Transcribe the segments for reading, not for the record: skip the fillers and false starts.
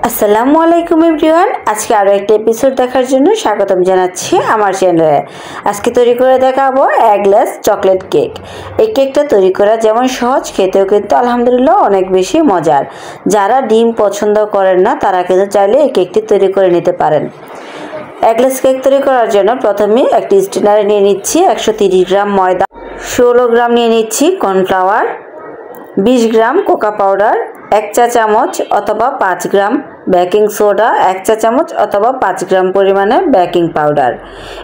আসসালামু আলাইকুম এভরিওয়ান। আজকে আরও একটা এপিসোড দেখার জন্য স্বাগতম জানাচ্ছি আমার চ্যানেলে। আজকে তৈরি করে দেখাবো এগলেস চকলেট কেক। এই কেকটা তৈরি করা যেমন সহজ, খেতেও কিন্তু আলহামদুলিল্লাহ অনেক বেশি মজার। যারা ডিম পছন্দ করেন না তারা কিন্তু চাইলে এই কেকটি তৈরি করে নিতে পারেন। এগলেস কেক তৈরি করার জন্য প্রথমে একটি স্টেনারে নিয়ে নিচ্ছি 130 গ্রাম ময়দা, 16 গ্রাম নিয়ে নিচ্ছি কর্নফ্লাওয়ার, 20 গ্রাম কোকো পাউডার, 1 চা চামচ অথবা 5 গ্রাম বেকিং সোডা, 1 চা চামচ অথবা 5 গ্রাম পরিমাণে বেকিং পাউডার।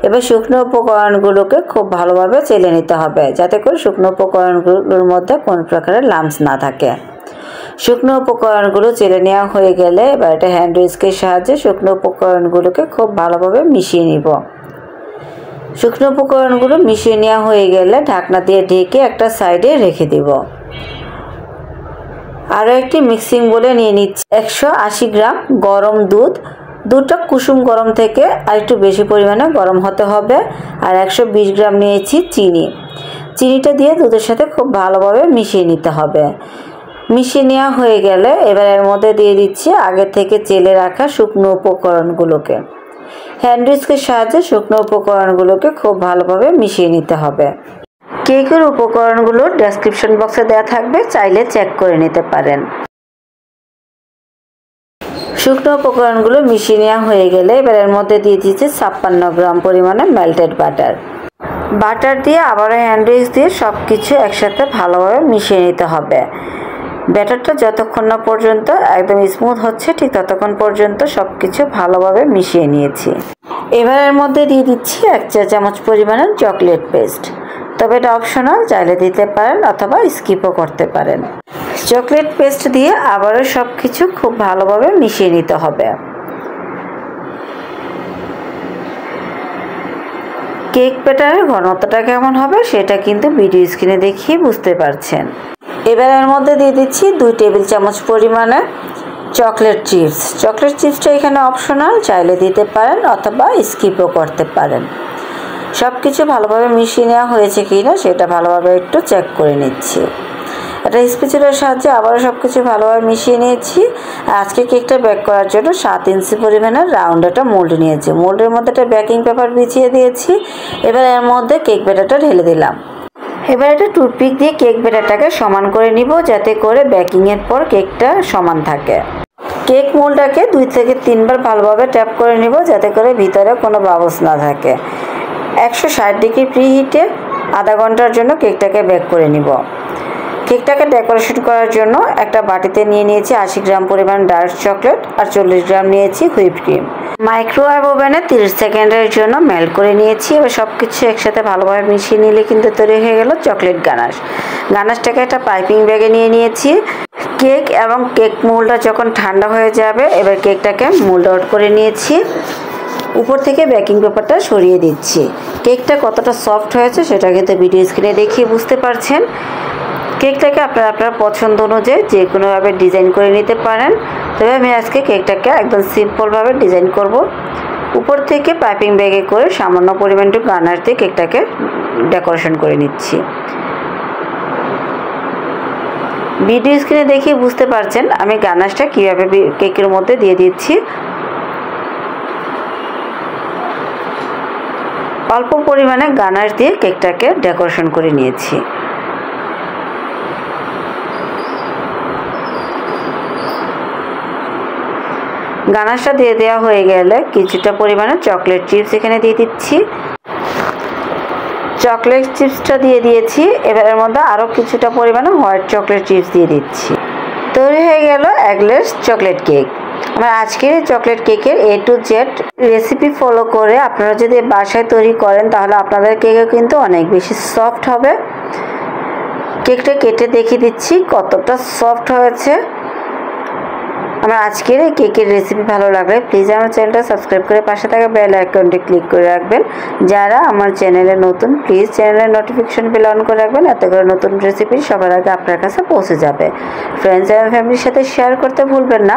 এবার শুকনো উপকরণগুলোকে খুব ভালোভাবে চেলে নিতে হবে, যাতে করে শুকনো উপকরণগুলোর মধ্যে কোনো প্রকারের লাম্পস না থাকে। শুকনো উপকরণগুলো চেলে নেওয়া হয়ে গেলে এবার একটা হ্যান্ড হুইস্কের সাহায্যে শুকনো উপকরণগুলোকে খুব ভালোভাবে মিশিয়ে নিব। শুকনো উপকরণগুলো মিশিয়ে নেওয়া হয়ে গেলে ঢাকনা দিয়ে ঢেকে একটা সাইডে রেখে দিব। আরও একটি মিক্সিং বোলে নিয়ে নিচ্ছি 180 গ্রাম গরম দুধ। দুধটা কুসুম গরম থেকে আর একটু বেশি পরিমাণে গরম হতে হবে। আর 120 গ্রাম নিয়েছি চিনি। চিনিটা দিয়ে দুধের সাথে খুব ভালোভাবে মিশিয়ে নিতে হবে। মিশিয়ে নেওয়া হয়ে গেলে এবার এর মধ্যে দিয়ে দিচ্ছি আগে থেকে চেলে রাখা শুকনো উপকরণগুলোকে। হ্যান্ড হুইস্কের সাহায্যে শুকনো উপকরণগুলোকে খুব ভালোভাবে মিশিয়ে নিতে হবে। কেকের উপকরণগুলো ডেসক্রিপশন বক্সে দেওয়া থাকবে, চাইলে চেক করে নিতে পারেন। শুকনো উপকরণগুলো মিশিয়ে নেওয়া হয়ে গেলে এবার এর মধ্যে দিয়ে দিচ্ছি 56 গ্রাম পরিমাণে মেল্টেড বাটার। বাটার দিয়ে আবারও হ্যান্ড হুইস্ক দিয়ে সব কিছু একসাথে ভালোভাবে মিশিয়ে নিতে হবে। ব্যাটারটা যতক্ষণ না পর্যন্ত একদম স্মুথ হচ্ছে ঠিক ততক্ষণ পর্যন্ত সব কিছু ভালোভাবে মিশিয়ে নিয়েছি। এবার এর মধ্যে দিয়ে দিচ্ছি 1 চা চামচ পরিমাণের চকলেট পেস্ট। তবে এটা অপশনাল, চাইলে দিতে পারেন অথবা স্কিপও করতে পারেন। চকলেট পেস্ট দিয়ে আবারও সব কিছু খুব ভালোভাবে মিশিয়ে নিতে হবে। কেক ব্যাটারের ঘনত্বটা কেমন হবে সেটা কিন্তু ভিডিও স্ক্রিনে দেখিয়ে বুঝতে পারছেন। এবার এর মধ্যে দিয়ে দিচ্ছি 2 টেবিল চামচ পরিমাণে চকলেট চিপস। চকলেট চিপসটা এখানে অপশনাল, চাইলে দিতে পারেন অথবা স্কিপও করতে পারেন। সব কিছু ভালোভাবে মিশিয়ে নেওয়া হয়েছে কি না সেটা ভালোভাবে একটু চেক করে নিচ্ছি। একটা স্প্যাচুলার সাহায্যে আবারও সব কিছু ভালোভাবে মিশিয়ে নিয়েছি। আজকে কেকটা বেক করার জন্য 7 ইঞ্চি পরিমাণের রাউন্ড একটা মোল্ড নিয়েছি। মোল্ডের মধ্যে একটা বেকিং পেপার বিছিয়ে দিয়েছি। এবার এর মধ্যে কেক ব্যাটারটা ঢেলে দিলাম। এবার একটা টুথপিক দিয়ে কেক ব্যাটারটাকে সমান করে নিব, যাতে করে বেকিংয়ের পর কেকটা সমান থাকে। কেক মোল্ডটাকে 2 থেকে 3 বার ভালোভাবে ট্যাপ করে নিব, যাতে করে ভিতরে কোনো বাবলস না থাকে। 160 ডিগ্রি প্রিহিটে আধা ঘন্টার জন্য কেকটাকে বেক করে নিব। কেকটাকে ডেকোরেশন করার জন্য একটা বাটিতে নিয়ে নিয়েছি 80 গ্রাম পরিমাণ ডার্ক চকলেট আর 40 গ্রাম নিয়েছি হুইপ ক্রিম। মাইক্রোওয়েভ ওভেনে 30 সেকেন্ডের জন্য মেল্ট করে নিয়েছি। এবার সব কিছু একসাথে ভালোভাবে মিশিয়ে নিলে কিন্তু তৈরি হয়ে গেল চকলেট গানাশ। গানাশটাকে একটা পাইপিং ব্যাগে নিয়ে নিয়েছি। কেক এবং কেক মোল্ডটা যখন ঠান্ডা হয়ে যাবে এবার কেকটাকে মোল্ড আউট করে নিয়েছি। উপর থেকে বেকিং পেপারটা সরিয়ে দিচ্ছি। কেকটা কতটা সফট হয়েছে সেটা কিন্তু ভিডিও স্ক্রিনে দেখিয়ে বুঝতে পারছেন। কেকটাকে আপনার পছন্দ অনুযায়ী যে কোনোভাবে ডিজাইন করে নিতে পারেন। তবে আমি আজকে কেকটাকে একদম সিম্পলভাবে ডিজাইন করব। উপর থেকে পাইপিং ব্যাগে করে সামান্য পরিমাণ একটু গানাশ দিয়ে কেকটাকে ডেকোরেশন করে নিচ্ছি। ভিডিও স্ক্রিনে দেখিয়ে বুঝতে পারছেন আমি গানাশটা কীভাবে কেকের মধ্যে দিয়ে দিচ্ছি। অল্প পরিমাণে গানাশ দিয়ে কেকটাকে ডেকোরেশন করে নিয়েছি। গানাশটা দিয়ে দেওয়া হয়ে গেলে কিছুটা পরিমাণে চকলেট চিপস এখানে দিয়ে দিচ্ছি। চকলেট চিপসটা দিয়ে দিয়েছি। এবার এর মধ্যে আরও কিছুটা পরিমাণে হোয়াইট চকলেট চিপস দিয়ে দিচ্ছি। তৈরি হয়ে গেল এগলেস চকলেট কেক। আমার আজকের চকলেট কেকের A to Z recipe follow করে আপনারা যদি বাসায় তৈরি করেন তাহলে আপনাদের কেকও কিন্তু অনেক বেশি সফট হবে। কেকটা কেটে দেখিয়ে দিচ্ছি কতটা সফট হয়েছে। আমার আজকের এই কেকের রেসিপি ভালো লাগলে প্লিজ আমার চ্যানেলটা সাবস্ক্রাইব করে পাশে থাকা বেল আইকনটি ক্লিক করে রাখবেন। যারা আমার চ্যানেলে নতুন প্লিজ চ্যানেলের নোটিফিকেশন বেল অন করে রাখবেন, এতে করে নতুন রেসিপি সবার আগে আপনার কাছে পৌঁছে যাবে। ফ্রেন্ডস এবং ফ্যামিলির সাথে শেয়ার করতে ভুলবেন না।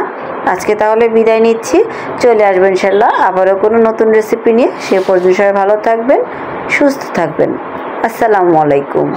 আজকে তাহলে বিদায় নিচ্ছি, চলে আসবেন ইনশাল্লাহ আবারও কোনো নতুন রেসিপি নিয়ে। সে পর্যন্ত সবাই ভালো থাকবেন, সুস্থ থাকবেন। আসসালামু আলাইকুম।